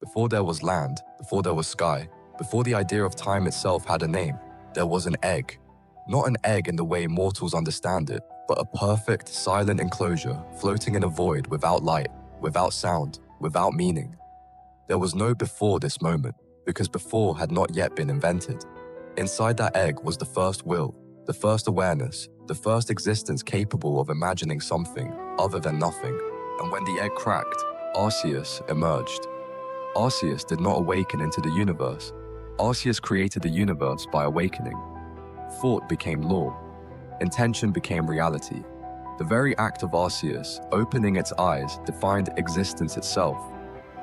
Before there was land, before there was sky, before the idea of time itself had a name, there was an egg. Not an egg in the way mortals understand it, but a perfect, silent enclosure floating in a void without light, without sound, without meaning. There was no before this moment, because before had not yet been invented. Inside that egg was the first will, the first awareness, the first existence capable of imagining something other than nothing. And when the egg cracked, Arceus emerged. Arceus did not awaken into the universe. Arceus created the universe by awakening. Thought became law. Intention became reality. The very act of Arceus opening its eyes defined existence itself.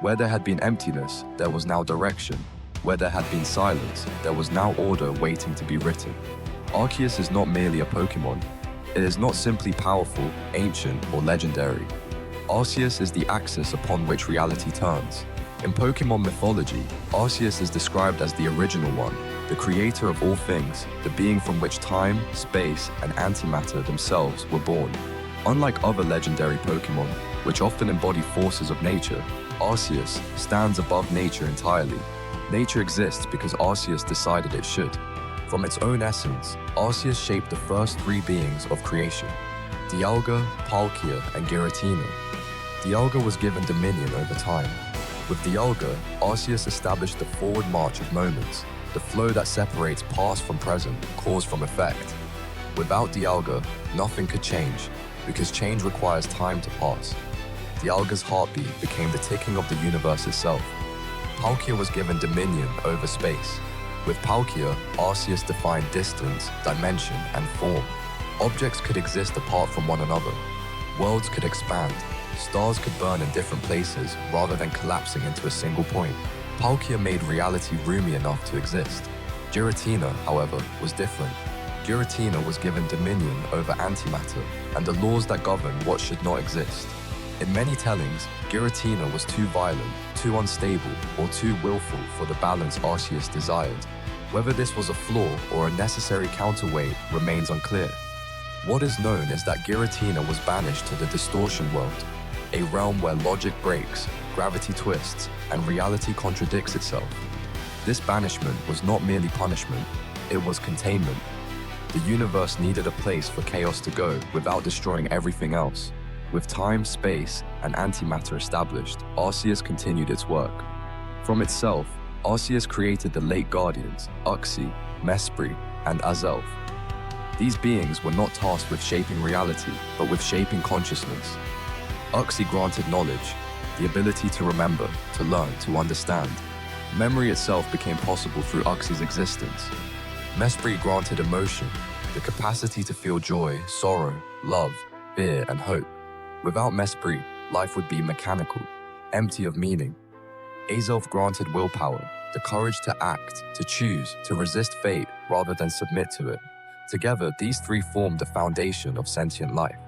Where there had been emptiness, there was now direction. Where there had been silence, there was now order waiting to be written. Arceus is not merely a Pokémon. It is not simply powerful, ancient, or legendary. Arceus is the axis upon which reality turns. In Pokémon mythology, Arceus is described as the original one, the creator of all things, the being from which time, space, and antimatter themselves were born. Unlike other legendary Pokémon, which often embody forces of nature, Arceus stands above nature entirely. Nature exists because Arceus decided it should. From its own essence, Arceus shaped the first three beings of creation: Dialga, Palkia, and Giratina. Dialga was given dominion over time. With Dialga, Arceus established the forward march of moments, the flow that separates past from present, cause from effect. Without Dialga, nothing could change, because change requires time to pass. Dialga's heartbeat became the ticking of the universe itself. Palkia was given dominion over space. With Palkia, Arceus defined distance, dimension, and form. Objects could exist apart from one another. Worlds could expand. Stars could burn in different places rather than collapsing into a single point. Palkia made reality roomy enough to exist. Giratina, however, was different. Giratina was given dominion over antimatter and the laws that govern what should not exist. In many tellings, Giratina was too violent, too unstable, or too willful for the balance Arceus desired. Whether this was a flaw or a necessary counterweight remains unclear. What is known is that Giratina was banished to the distortion world, a realm where logic breaks, gravity twists, and reality contradicts itself. This banishment was not merely punishment, it was containment. The universe needed a place for chaos to go without destroying everything else. With time, space, and antimatter established, Arceus continued its work. From itself, Arceus created the late guardians, Uxie, Mesprit, and Azelf. These beings were not tasked with shaping reality, but with shaping consciousness. Uxie granted knowledge, the ability to remember, to learn, to understand. Memory itself became possible through Uxie's existence. Mesprit granted emotion, the capacity to feel joy, sorrow, love, fear, and hope. Without Mesprit, life would be mechanical, empty of meaning. Azelf granted willpower, the courage to act, to choose, to resist fate rather than submit to it. Together, these three formed the foundation of sentient life.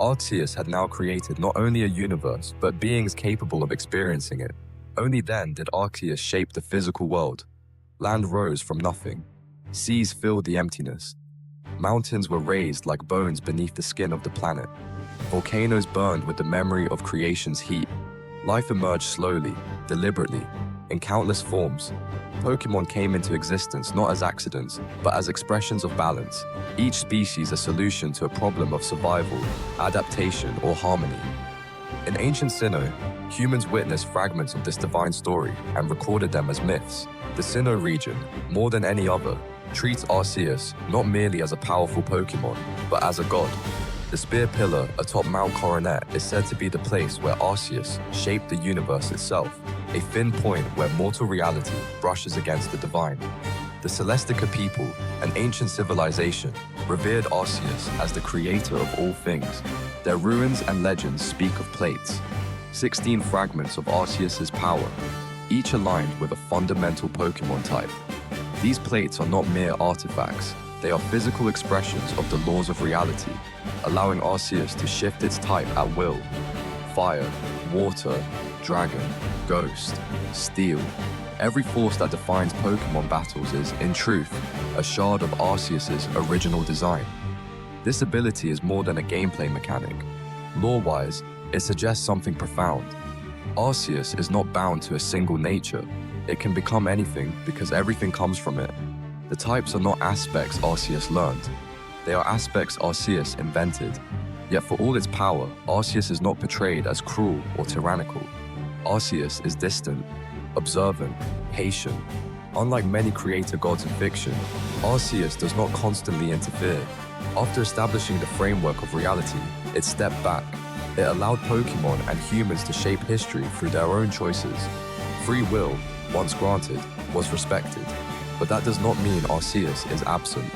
Arceus had now created not only a universe, but beings capable of experiencing it. Only then did Arceus shape the physical world. Land rose from nothing. Seas filled the emptiness. Mountains were raised like bones beneath the skin of the planet. Volcanoes burned with the memory of creation's heat. Life emerged slowly, deliberately, in countless forms. Pokémon came into existence not as accidents, but as expressions of balance, each species a solution to a problem of survival, adaptation, or harmony. In ancient Sinnoh, humans witnessed fragments of this divine story and recorded them as myths. The Sinnoh region, more than any other, treats Arceus not merely as a powerful Pokémon, but as a god. The spear pillar atop Mount Coronet is said to be the place where Arceus shaped the universe itself, a thin point where mortal reality brushes against the divine. The Celestica people, an ancient civilization, revered Arceus as the creator of all things. Their ruins and legends speak of plates, 16 fragments of Arceus's power, each aligned with a fundamental Pokémon type. These plates are not mere artifacts, they are physical expressions of the laws of reality, allowing Arceus to shift its type at will. Fire, water, dragon, ghost, steel. Every force that defines Pokémon battles is, in truth, a shard of Arceus's original design. This ability is more than a gameplay mechanic. Lore-wise, it suggests something profound. Arceus is not bound to a single nature. It can become anything because everything comes from it. The types are not aspects Arceus learned. They are aspects Arceus invented. Yet for all its power, Arceus is not portrayed as cruel or tyrannical. Arceus is distant, observant, patient. Unlike many creator gods in fiction, Arceus does not constantly interfere. After establishing the framework of reality, it stepped back. It allowed Pokémon and humans to shape history through their own choices. Free will, once granted, was respected. But that does not mean Arceus is absent.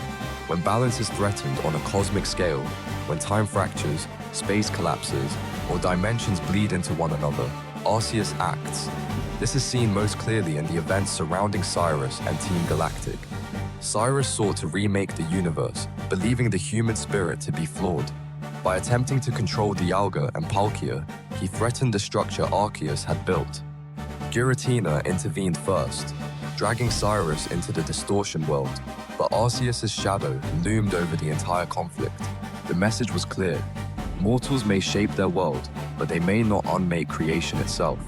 When balance is threatened on a cosmic scale, when time fractures, space collapses, or dimensions bleed into one another, Arceus acts. This is seen most clearly in the events surrounding Cyrus and Team Galactic. Cyrus sought to remake the universe, believing the human spirit to be flawed. By attempting to control Dialga and Palkia, he threatened the structure Arceus had built. Giratina intervened first, dragging Cyrus into the distortion world, but Arceus' shadow loomed over the entire conflict. The message was clear. Mortals may shape their world, but they may not unmake creation itself.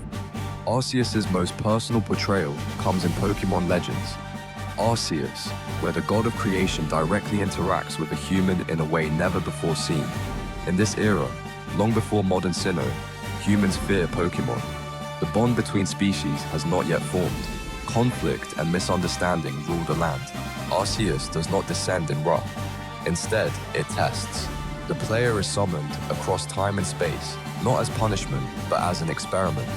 Arceus' most personal portrayal comes in Pokémon Legends Arceus, where the god of creation directly interacts with a human in a way never before seen. In this era, long before modern Sinnoh, humans fear Pokémon. The bond between species has not yet formed. Conflict and misunderstanding rule the land. Arceus does not descend in wrath. Instead, it tests. The player is summoned across time and space, not as punishment, but as an experiment.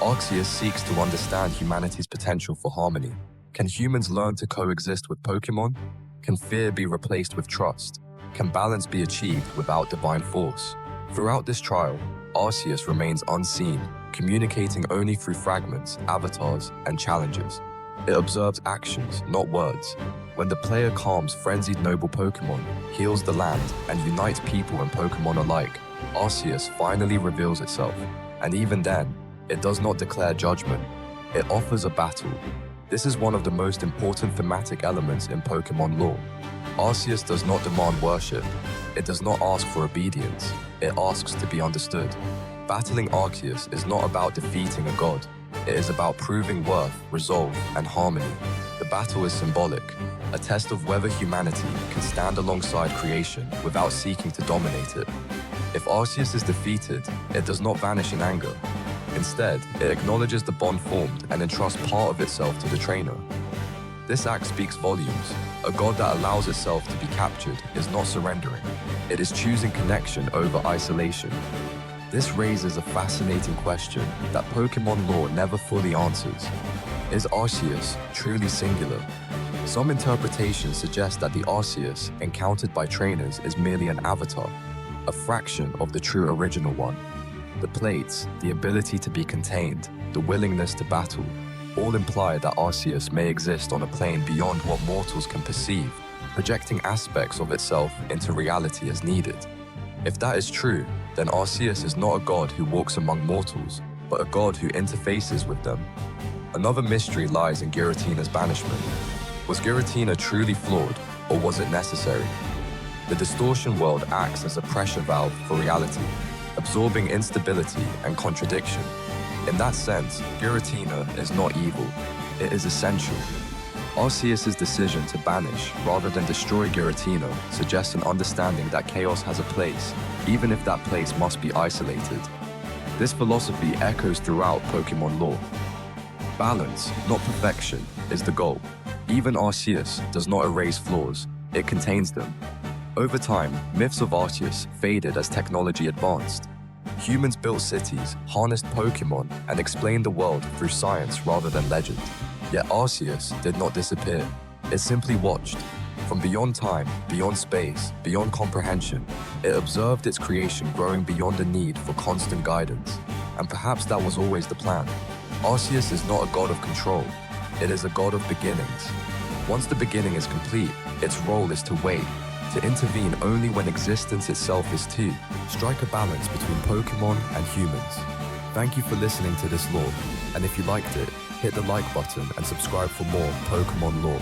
Arceus seeks to understand humanity's potential for harmony. Can humans learn to coexist with Pokémon? Can fear be replaced with trust? Can balance be achieved without divine force? Throughout this trial, Arceus remains unseen, communicating only through fragments, avatars, and challenges. It observes actions, not words. When the player calms frenzied noble Pokémon, heals the land, and unites people and Pokémon alike, Arceus finally reveals itself. And even then, it does not declare judgment. It offers a battle. This is one of the most important thematic elements in Pokémon lore. Arceus does not demand worship. It does not ask for obedience. It asks to be understood. Battling Arceus is not about defeating a god. It is about proving worth, resolve, and harmony. The battle is symbolic, a test of whether humanity can stand alongside creation without seeking to dominate it. If Arceus is defeated, it does not vanish in anger. Instead, it acknowledges the bond formed and entrusts part of itself to the trainer. This act speaks volumes. A god that allows itself to be captured is not surrendering. It is choosing connection over isolation. This raises a fascinating question that Pokémon lore never fully answers. Is Arceus truly singular? Some interpretations suggest that the Arceus encountered by trainers is merely an avatar, a fraction of the true original one. The plates, the ability to be contained, the willingness to battle, all imply that Arceus may exist on a plane beyond what mortals can perceive, projecting aspects of itself into reality as needed. If that is true, then Arceus is not a god who walks among mortals, but a god who interfaces with them. Another mystery lies in Giratina's banishment. Was Giratina truly flawed, or was it necessary? The distortion world acts as a pressure valve for reality, absorbing instability and contradiction. In that sense, Giratina is not evil, it is essential. Arceus' decision to banish rather than destroy Giratina suggests an understanding that chaos has a place, even if that place must be isolated. This philosophy echoes throughout Pokémon lore. Balance, not perfection, is the goal. Even Arceus does not erase flaws, it contains them. Over time, myths of Arceus faded as technology advanced. Humans built cities, harnessed Pokémon, and explained the world through science rather than legend. Yet Arceus did not disappear. It simply watched. From beyond time, beyond space, beyond comprehension, it observed its creation growing beyond the need for constant guidance. And perhaps that was always the plan. Arceus is not a god of control. It is a god of beginnings. Once the beginning is complete, its role is to wait, to intervene only when existence itself is too. Strike a balance between Pokémon and humans. Thank you for listening to this lore, and if you liked it, hit the like button and subscribe for more Pokémon lore.